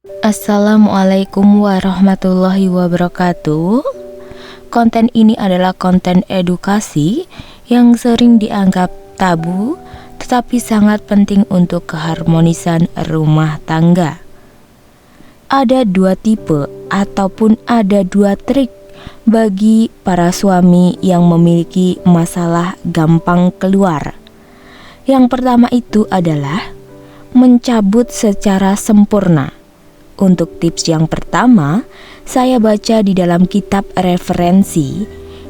Assalamualaikum warahmatullahi wabarakatuh. Konten ini adalah konten edukasi yang sering dianggap tabu, tetapi sangat penting untuk keharmonisan rumah tangga. Ada dua tipe ataupun ada dua trik bagi para suami yang memiliki masalah gampang keluar. Yang pertama itu adalah mencabut secara sempurna. Untuk tips yang pertama, saya baca di dalam kitab referensi.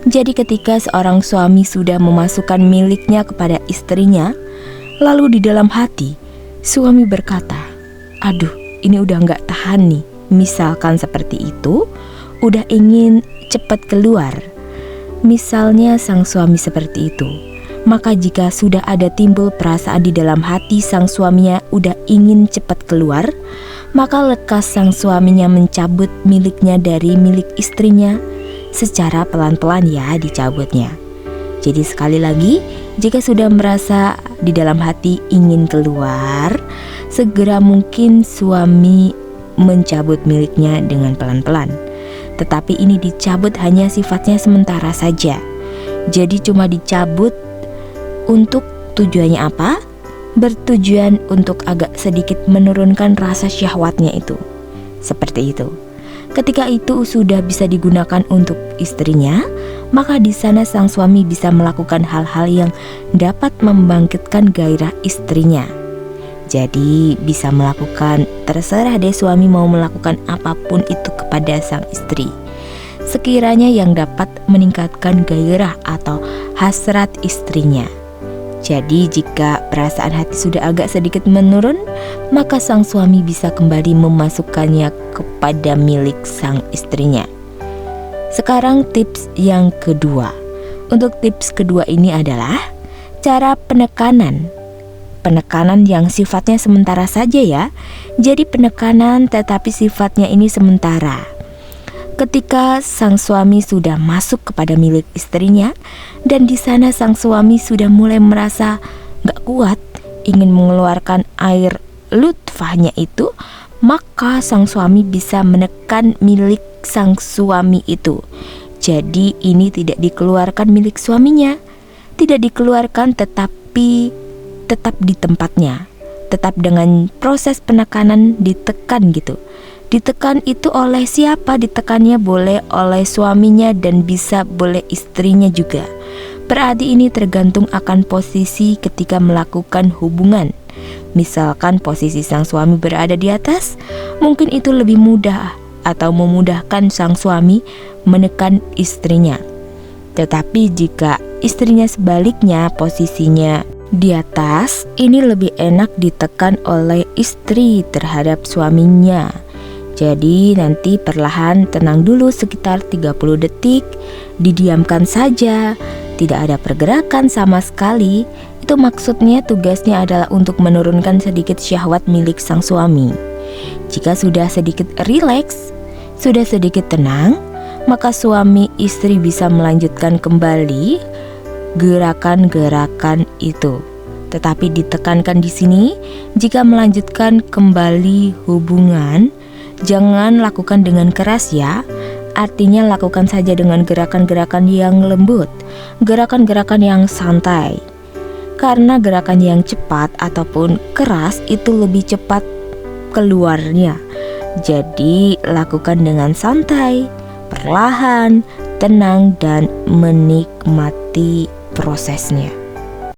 Jadi ketika seorang suami sudah memasukkan miliknya kepada istrinya, lalu di dalam hati, suami berkata, "Aduh, ini udah gak tahan nih." Misalkan seperti itu, udah ingin cepat keluar. Misalnya sang suami seperti itu. Maka jika sudah ada timbul perasaan di dalam hati sang suaminya udah ingin cepat keluar, maka lekas sang suaminya mencabut miliknya dari milik istrinya secara pelan-pelan ya dicabutnya. Jadi sekali lagi, jika sudah merasa di dalam hati ingin keluar, segera mungkin suami mencabut miliknya dengan pelan-pelan. Tetapi ini dicabut hanya sifatnya sementara saja. Jadi cuma dicabut untuk tujuannya apa? Bertujuan untuk agak sedikit menurunkan rasa syahwatnya itu. Seperti itu. Ketika itu sudah bisa digunakan untuk istrinya, maka di sana sang suami bisa melakukan hal-hal yang dapat membangkitkan gairah istrinya. Jadi bisa melakukan, terserah deh suami mau melakukan apapun itu kepada sang istri, sekiranya yang dapat meningkatkan gairah atau hasrat istrinya. Jadi jika perasaan hati sudah agak sedikit menurun, maka sang suami bisa kembali memasukkannya kepada milik sang istrinya. Sekarang tips yang kedua. Untuk tips kedua ini adalah cara penekanan. Penekanan yang sifatnya sementara saja ya. Jadi penekanan tetapi sifatnya ini sementara. Ketika sang suami sudah masuk kepada milik istrinya dan di sana sang suami sudah mulai merasa gak kuat, ingin mengeluarkan air lutfahnya itu, maka sang suami bisa menekan milik sang suami itu. Jadi ini tidak dikeluarkan milik suaminya, tidak dikeluarkan tetapi tetap di tempatnya, tetap dengan proses penekanan ditekan gitu. Ditekan itu oleh siapa? Ditekannya boleh oleh suaminya dan bisa boleh istrinya juga. Berarti ini tergantung akan posisi ketika melakukan hubungan. Misalkan posisi sang suami berada di atas, mungkin itu lebih mudah atau memudahkan sang suami menekan istrinya. Tetapi jika istrinya sebaliknya posisinya di atas, ini lebih enak ditekan oleh istri terhadap suaminya. Jadi nanti perlahan tenang dulu sekitar 30 detik, didiamkan saja, tidak ada pergerakan sama sekali. Itu maksudnya tugasnya adalah untuk menurunkan sedikit syahwat milik sang suami. Jika sudah sedikit rileks, sudah sedikit tenang, maka suami istri bisa melanjutkan kembali gerakan-gerakan itu. Tetapi ditekankan di sini, jika melanjutkan kembali hubungan, jangan lakukan dengan keras ya. Artinya lakukan saja dengan gerakan-gerakan yang lembut, gerakan-gerakan yang santai. Karena gerakan yang cepat ataupun keras itu lebih cepat keluarnya. Jadi lakukan dengan santai, perlahan, tenang dan menikmati prosesnya.